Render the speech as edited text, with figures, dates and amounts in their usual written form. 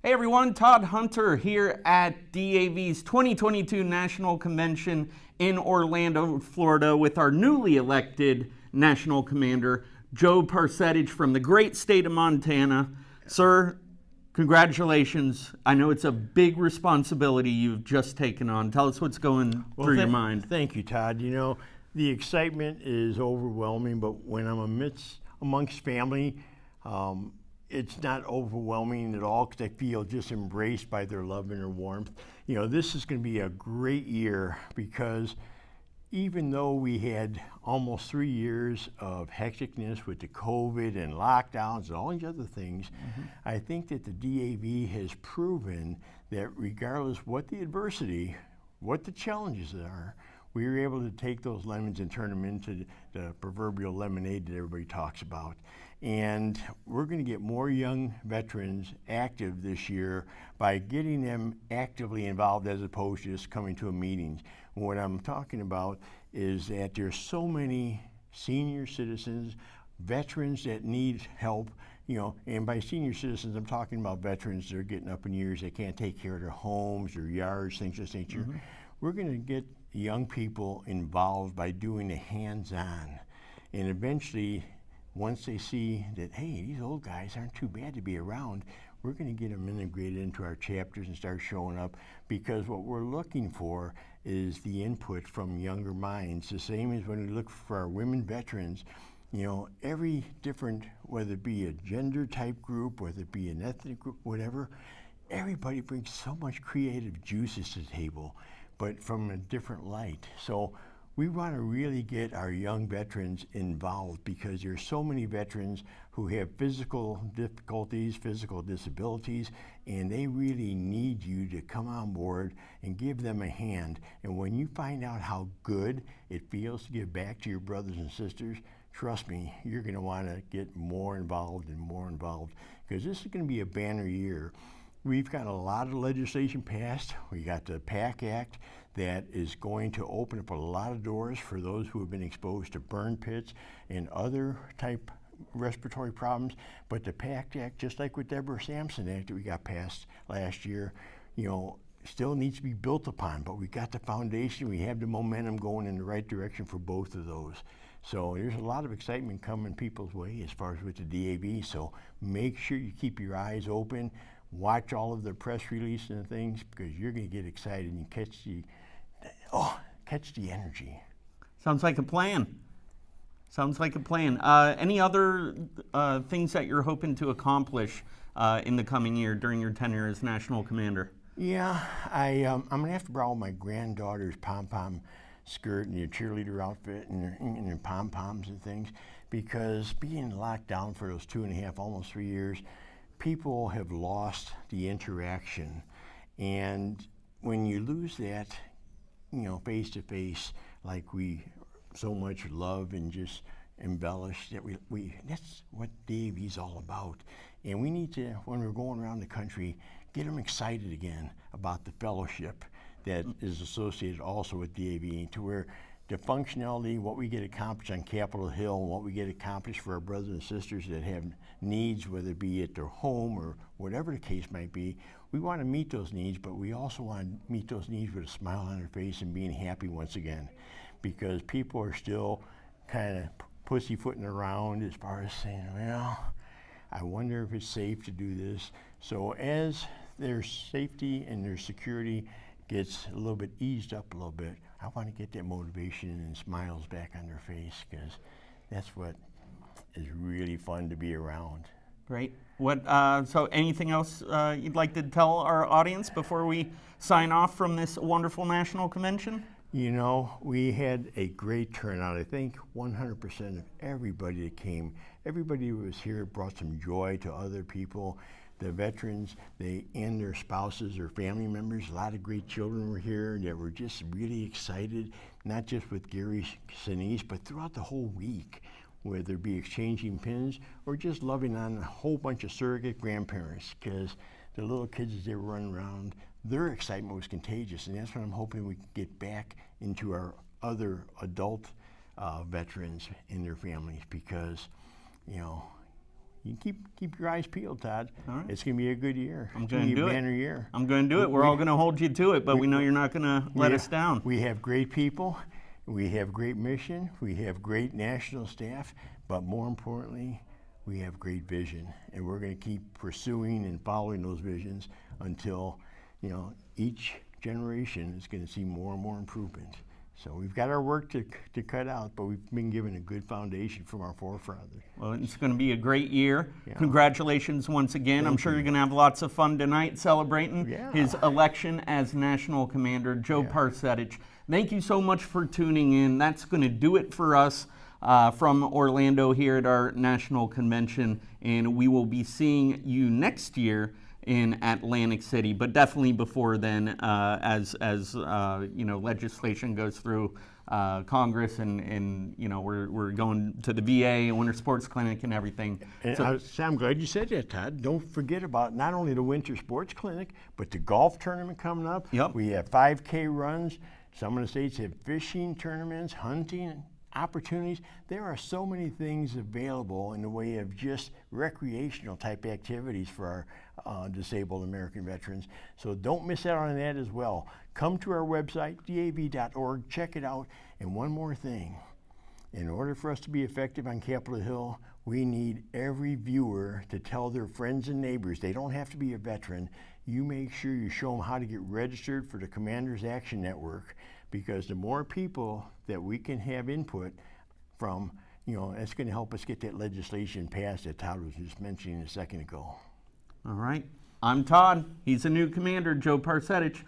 Hey everyone, Todd Hunter here at DAV's 2022 National Convention in Orlando, Florida with our newly elected National Commander, Joe Parsetich from the great state of Montana. Sir, congratulations. I know it's a big responsibility you've just taken on. Tell us what's going through your mind. Thank you, Todd. You know, the excitement is overwhelming, but when I'm amongst family, it's not overwhelming at all because I feel just embraced by their love and their warmth. You know, this is going to be a great year because even though we had almost 3 years of hecticness with the COVID and lockdowns and all these other things, I think that the DAV has proven that regardless what the adversity, what the challenges are, we were able to take those lemons and turn them into the proverbial lemonade that everybody talks about. And we're going to get more young veterans active this year by getting them actively involved as opposed to just coming to a meeting. What I'm talking about is that there's so many senior citizens, veterans that need help, you know, and by senior citizens, I'm talking about veterans that are getting up in years, they can't take care of their homes, their yards, things of this nature. We're going to get young people involved by doing the hands-on, and eventually once they see that, hey, these old guys aren't too bad to be around, we're going to get them integrated into our chapters and start showing up, because what we're looking for is the input from younger minds, the same as when we look for our women veterans. You know, every different, whether it be a gender type group, whether it be an ethnic group, whatever, everybody brings so much creative juices to the table, but from a different light. So we want to really get our young veterans involved because there's so many veterans who have physical difficulties, physical disabilities, and they really need you to come on board and give them a hand. And when you find out how good it feels to give back to your brothers and sisters, trust me, you're going to want to get more involved and more involved, because this is going to be a banner year. We've got a lot of legislation passed. We got the PAC Act that is going to open up a lot of doors for those who have been exposed to burn pits and other type respiratory problems. But the PAC Act, just like with Deborah Sampson Act that we got passed last year, you know, still needs to be built upon. But we got the foundation, we have the momentum going in the right direction for both of those. So there's a lot of excitement coming people's way as far as with the DAV. So make sure you keep your eyes open. Watch all of the press releases and things, because you're going to get excited and catch the energy. Sounds like a plan. Sounds like a plan. Any other things that you're hoping to accomplish in the coming year during your tenure as National Commander? Yeah, I'm going to have to borrow my granddaughter's pom-pom skirt and your cheerleader outfit and your pom-poms and things, because being locked down for those 2.5, almost 3 years, people have lost the interaction. And when you lose that, you know, face to face, like we so much love and just embellish, that we that's what DAV's all about. And we need to, when we're going around the country, get them excited again about the fellowship that is associated also with DAV, to where the functionality, what we get accomplished on Capitol Hill, and what we get accomplished for our brothers and sisters that have needs, whether it be at their home or whatever the case might be, we want to meet those needs, but we also want to meet those needs with a smile on their face and being happy once again, because people are still kind of pussyfooting around as far as saying, well, I wonder if it's safe to do this. So as their safety and their security gets a little bit eased up a little bit, I want to get that motivation and smiles back on their face, because that's what is really fun to be around. Great. So anything else you'd like to tell our audience before we sign off from this wonderful National Convention? You know, we had a great turnout. I think 100% of everybody that came, everybody who was here brought some joy to other people. The veterans, and their spouses or family members, a lot of great children were here that were just really excited, not just with Gary Sinise, but throughout the whole week, whether it be exchanging pins or just loving on a whole bunch of surrogate grandparents, because the little kids as they were running around, their excitement was contagious, and that's what I'm hoping we can get back into our other adult veterans and their families, because, you know, you keep your eyes peeled, Todd. All right. It's going to be a good year. I'm It's going to be do a it. banner year. I'm going to do it. We're all going to hold you to it, but we know you're not going to let us down. We have great people. We have great mission. We have great national staff. But more importantly, we have great vision. And we're going to keep pursuing and following those visions until, each generation is going to see more and more improvement. So we've got our work to cut out, but we've been given a good foundation from our forefathers. Well, it's going to be a great year. Yeah. Congratulations once again. I'm sure you're going to have lots of fun tonight celebrating his election as National Commander, Joe Parsetich. Thank you so much for tuning in. That's going to do it for us from Orlando here at our National Convention, and we will be seeing you next year in Atlantic City, but definitely before then, as legislation goes through Congress, and we're going to the VA, Winter Sports Clinic, and everything. And I'm glad you said that, Todd. Don't forget about not only the Winter Sports Clinic, but the golf tournament coming up. Yep. We have 5K runs. Some of the states have fishing tournaments, hunting opportunities. There are so many things available in the way of just recreational type activities for our disabled American veterans. So don't miss out on that as well. Come to our website, dav.org, check it out. And one more thing, in order for us to be effective on Capitol Hill, we need every viewer to tell their friends and neighbors, they don't have to be a veteran, you make sure you show them how to get registered for the Commanders Action Network, because the more people that we can have input from, it's going to help us get that legislation passed that Todd was just mentioning a second ago. All right. I'm Todd. He's the new commander, Joe Parsetich.